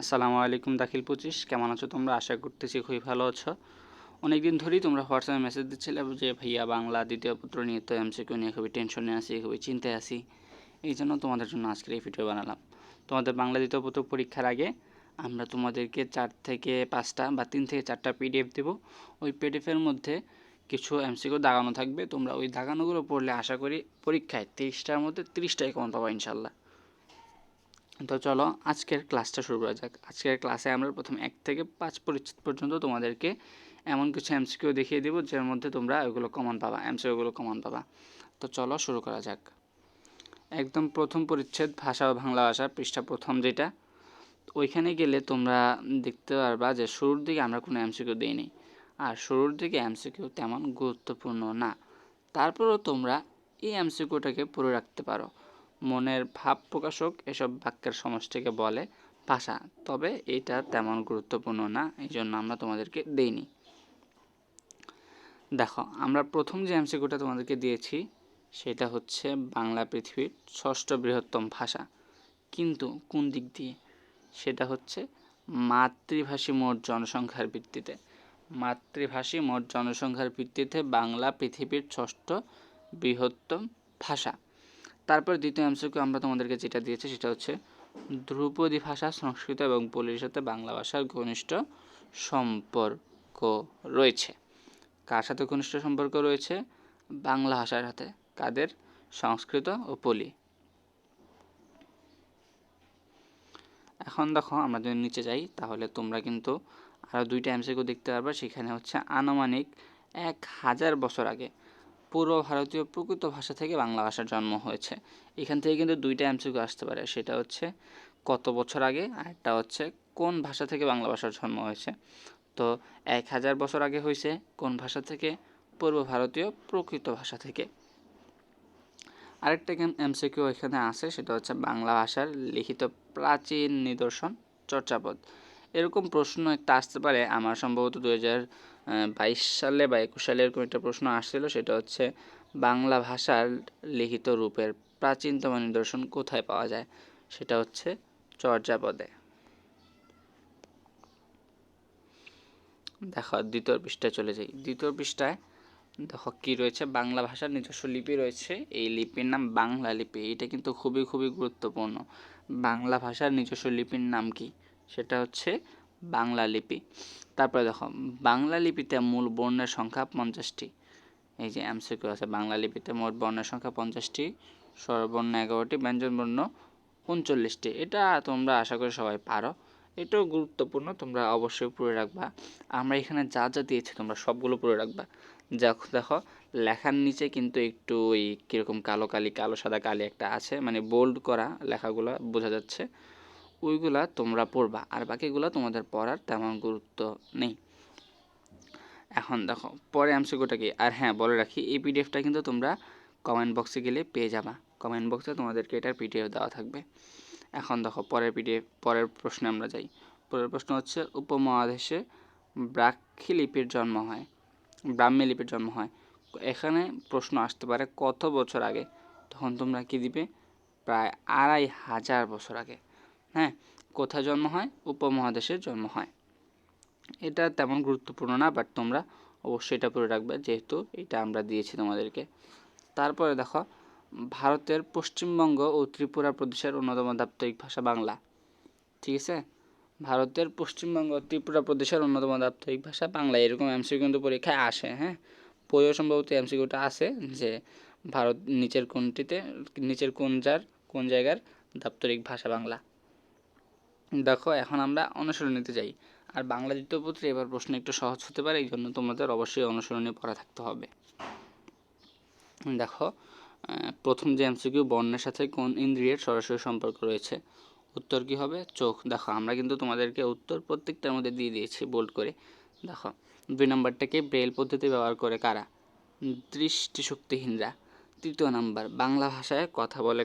আসসালামু আলাইকুম দাখিল 25 কেমন আছো তোমরা? আশা করতেছি খুবই ভালো আছো। অনেক দিন ধরেই তোমরা হোয়াটসঅ্যাপে মেসেজ দিচ্ছিলে যে ভাইয়া বাংলা দ্বিতীয় পত্র নিয়ে তো এমসিকিউ নিয়ে খুবই টেনশনে আছি, খুবই চিন্তায় আছি। এই জন্য তোমাদের জন্য আজকের এই ভিডিও বানালাম। তোমাদের বাংলা দ্বিতীয় পত্র পরীক্ষার আগে আমরা তোমাদেরকে 4 থেকে 5টা বা 3 থেকে 4টা পিডিএফ দেবো। ওই পিডিএফের মধ্যে কিছু এমসিকিউ দাগানো থাকবে, তোমরা ওই দাগানোগুলো পড়লে আশা করি পরীক্ষায় 30টার মধ্যে 30টাই কমন পাবা ইনশাল্লাহ। তো চলো আজকের ক্লাসটা শুরু করা যাক। আজকের ক্লাসে আমরা প্রথম 1 থেকে 5 পরিচ্ছেদ পর্যন্ত তোমাদেরকে এমন কিছু এমসিকিউ দেখিয়ে দেবো যার মধ্যে তোমরা ওইগুলো কমন পাবা, এমসিকিউগুলো কমন পাবা। তো চলো শুরু করা যাক। একদম প্রথম পরিচ্ছেদ ভাষা ও বাংলা ভাষা, পৃষ্ঠা প্রথম যেটা, ওইখানে গেলে তোমরা দেখতে পারবা যে শুরুর দিকে আমরা কোনো এমসিকিউ দিইনি, আর শুরুর দিকে এমসিকিউ তেমন গুরুত্বপূর্ণ না। তারপরেও তোমরা এই এমসিকিউটাকে পড়ে রাখতে পারো। মনের ভাব প্রকাশক এসব বাক্যের সমষ্টিকে বলে ভাষা, তবে এটা তেমন গুরুত্বপূর্ণ না, এই জন্য আমরা তোমাদেরকে দেইনি। দেখো, আমরা প্রথম যে এমসিকিউটা তোমাদেরকে দিয়েছি সেটা হচ্ছে বাংলা পৃথিবীর 6ষ্ঠ বৃহত্তম ভাষা, কিন্তু কোন দিক দিয়ে? সেটা হচ্ছে মাতৃভাষী মোট জনসংখ্যার ভিত্তিতে। মাতৃভাষী মোট জনসংখ্যার ভিত্তিতে বাংলা পৃথিবীর 6ষ্ঠ বৃহত্তম ভাষা। তারপর দ্বিতীয় এমসিকিউ আমরা তোমাদেরকে যেটা দিয়েছি সেটা হচ্ছে ধ্রুপদী ভাষা সংস্কৃত এবং পল্লীর সাথে বাংলা ভাষার ঘনিষ্ঠ সম্পর্ক রয়েছে। কার সাথে ঘনিষ্ঠ সম্পর্ক রয়েছে? বাংলা ভাষার সাথে। কাদের? সংস্কৃত ও পল্লী। এখন দেখো, আমরা যদি নিচে যাই তাহলে তোমরা কিন্তু আরও 2টা এমসিকিউ দেখতে পারবে। সেখানে হচ্ছে আনুমানিক 1000 বছর আগে পূর্ব ভারতীয় প্রকৃত ভাষা থেকে বাংলা ভাষার জন্ম হয়েছে। এখান থেকে কিন্তু 2টা এমসিকিউ আসতে পারে, সেটা হচ্ছে কত বছর আগে, আর একটা হচ্ছে কোন ভাষা থেকে বাংলা ভাষার জন্ম হয়েছে। তো 1000 বছর আগে হয়েছে কোন ভাষা থেকে? পূর্ব ভারতীয় প্রকৃত ভাষা থেকে। আরেকটা এমসিকিউ এখানে আছে, সেটা হচ্ছে বাংলা ভাষার লিখিত প্রাচীন নিদর্শন চর্যাপদ। এরকম প্রশ্ন একটা আসতে পারে, আমার সম্ভবত 2022 সালে বা 21 সালে এরকম একটা প্রশ্ন আসছিল, সেটা হচ্ছে বাংলা ভাষার লিখিত রূপের প্রাচীনতম নিদর্শন কোথায় পাওয়া যায়? সেটা হচ্ছে চর্যাপদে। দেখো, দ্বিতীয় পৃষ্ঠায় চলে যাই। দ্বিতীয় পৃষ্ঠায় দেখো কি রয়েছে, বাংলা ভাষার নিজস্ব লিপি রয়েছে, এই লিপির নাম বাংলা লিপি। এটা কিন্তু খুবই খুবই গুরুত্বপূর্ণ। বাংলা ভাষার নিজস্ব লিপির নাম কি? সেটা হচ্ছে বাংলা লিপি। তারপরে দেখো, বাংলা লিপিতে মূল বর্ণের সংখ্যা 50টি। এই যে এমসিকিউ আছে, বাংলা লিপিতে মোট বর্ণের সংখ্যা 50টি, স্বরবর্ণ 11টি, ব্যঞ্জনবর্ণ 39টি। এটা তোমরা আশা করি সবাই পারো, এটাও গুরুত্বপূর্ণ, তোমরা অবশ্যই পড়ে রাখবা। আমরা এখানে যা যা দিয়েছি তোমরা সবগুলো পড়ে রাখবা। দেখো, লেখার নিচে কিন্তু একটু ওই কীরকম কালো কালি, কালো সাদা কালি একটা আছে, মানে বোল্ড করা লেখাগুলো বোঝা যাচ্ছে, ওইগুলা তোমরা পড়বা, আর বাকিগুলো তোমাদের পড়ার তেমন গুরুত্ব নেই। এখন দেখো পরে এমসিকিউটা কি, আর হ্যাঁ বলে রাখি, এই পিডিএফটা কিন্তু তোমরা কমেন্ট বক্সে গেলে পেয়ে যাবা। কমেন্ট বক্সে তোমাদেরকে এটার পিডিএফ দেওয়া থাকবে। এখন দেখো পরের প্রশ্নে আমরা যাই। পরের প্রশ্ন হচ্ছে উপমহাদেশে ব্রাহ্মী লিপির জন্ম হয়। এখানে প্রশ্ন আসতে পারে কত বছর আগে, তখন তোমরা কি দিবে? প্রায় 2500 বছর আগে। হ্যাঁ, কোথায় জন্ম হয়? উপমহাদেশে জন্ম হয়। এটা তেমন গুরুত্বপূর্ণ না, বাট তোমরা অবশ্যই এটা পড়ে রাখবে, যেহেতু এটা আমরা দিয়েছি তোমাদেরকে। তারপরে দেখো, ভারতের পশ্চিমবঙ্গ ও ত্রিপুরা প্রদেশের অন্যতম দাপ্তরিক ভাষা বাংলা। ঠিক আছে, ভারতের পশ্চিমবঙ্গ ও ত্রিপুরা প্রদেশের অন্যতম দাপ্তরিক ভাষা বাংলা। এরকম এমসিকিউ কিন্তু পরীক্ষায় আসে। হ্যাঁ, বইও সম্ভবত এমসিকিউটা আছে যে ভারত নিচের কোন জায়গার দাপ্তরিক ভাষা বাংলা। দেখো, এখন আমরা অনুশীলনীতে যাই। আর বাংলা দ্বিতীয় পত্রে এবার প্রশ্ন একটু সহজ হতে পারে, এই জন্য তোমাদের অবশ্যই অনুশীলনী পড়া থাকতে হবে। দেখো, প্রথম যে এমসিকিউ, বর্ণের সাথে কোন ইন্দ্রিয়ের সরাসরি সম্পর্ক রয়েছে? উত্তর কি হবে? চোখ। দেখো, আমরা কিন্তু তোমাদেরকে উত্তর প্রত্যেকটার মধ্যে দিয়ে দিয়েছি বোল্ড করে। দেখো, 2 নম্বরটাকে ব্রেল পদ্ধতি ব্যবহার করে কারা? দৃষ্টিশক্তিহীনরা। 3য় নাম্বার, বাংলা ভাষায় কথা বলে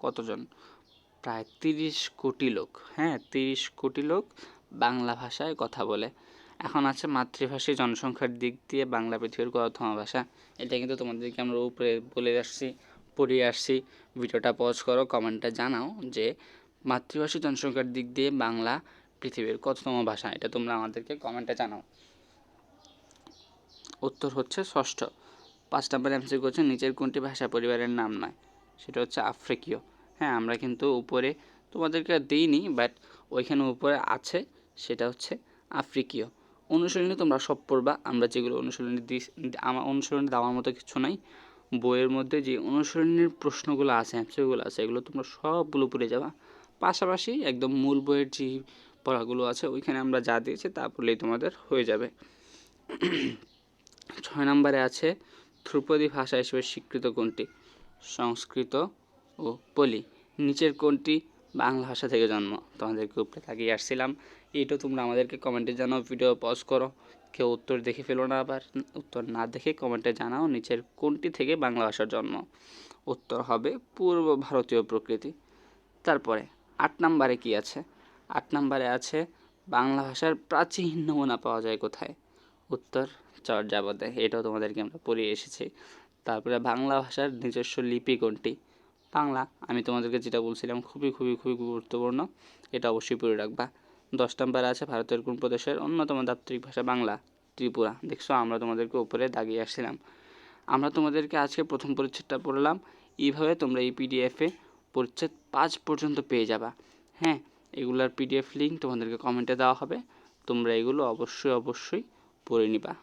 কতজন? প্রায় 30 কোটি লোক। হ্যাঁ, 30 কোটি লোক বাংলা ভাষায় কথা বলে। এখন আছে মাতৃভাষী জনসংখ্যার দিক দিয়ে বাংলা পৃথিবীর কততম ভাষা। এটা কিন্তু তোমাদেরকে আমরা উপরে বলে আসছি, পড়িয়ে আসছি। ভিডিওটা পজ করো, কমেন্টে জানাও যে মাতৃভাষী জনসংখ্যার দিক দিয়ে বাংলা পৃথিবীর কততম ভাষা, এটা তোমরা আমাদেরকে কমেন্টে জানাও। উত্তর হচ্ছে ষষ্ঠ। 5 নম্বর এমসিকিউ হচ্ছে নিচের কোনটি ভাষা পরিবারের নাম নয়, সেটা হচ্ছে আফ্রিকীয়। হ্যাঁ, আমরা কিন্তু উপরে তোমাদেরকে দিইনি, বাট ওইখানে উপরে আছে, সেটা হচ্ছে আফ্রিকীয়। অনুশীলনী তোমরা সব পড়বা, আমরা যেগুলো অনুশীলনী দিই, আমার অনুশীলনী দেওয়ার মতো কিছু নাই। বইয়ের মধ্যে যে অনুশীলনীর প্রশ্নগুলো আছে, এমসিকিউগুলো আছে, এগুলো তোমরা সবগুলো পড়ে যাবা। পাশাপাশি একদম মূল বইয়ের যে পড়াগুলো আছে ওইখানে আমরা যা দিয়েছি তা পড়লেই তোমাদের হয়ে যাবে। 6 নম্বরে আছে ধ্রুপদী ভাষা হিসেবে স্বীকৃত কোনটি? সংস্কৃত ও পলি। নিচের কোনটি বাংলা ভাষা থেকে জন্ম? তোমাদেরকে উপরে তাকিয়ে আসছিলাম, এইটা তোমরা আমাদেরকে কমেন্টে জানাও। ভিডিও পজ করো, কেউ উত্তর দেখে ফেলো না, আবার উত্তর না দেখে কমেন্টে জানাও নিচের কোনটি থেকে বাংলা ভাষার জন্ম। উত্তর হবে পূর্ব ভারতীয় প্রকৃতি। তারপরে 8 নম্বরে কি আছে? 8 নম্বরে আছে বাংলা ভাষার প্রাচীন নমুনা পাওয়া যায় কোথায়? উত্তর চর্যাপদে, এটাও তোমাদেরকে আমরা পড়িয়ে এসেছি। তারপরে বাংলা ভাষার নিজস্ব লিপি কোনটি? বাংলা, আমি তোমাদেরকে যেটা বলছিলাম খুবই খুবই খুবই গুরুত্বপূর্ণ, এটা অবশ্যই পড়ে রাখবা। 10 নম্বরে আছে ভারতের কোন প্রদেশের অন্যতম দাপ্তরিক ভাষা বাংলা? ত্রিপুরা। দেখছো, আমরা তোমাদেরকে উপরে দাগিয়ে আসছিলাম। আমরা তোমাদেরকে আজকে প্রথম পরিচ্ছেদটা পড়লাম, এইভাবে তোমরা এই পিডিএফে পরিচ্ছেদ 5 পর্যন্ত পেয়ে যাবা। হ্যাঁ, এগুলার পিডিএফ লিঙ্ক তোমাদেরকে কমেন্টে দেওয়া হবে, তোমরা এগুলো অবশ্যই অবশ্যই পড়ে নিবা।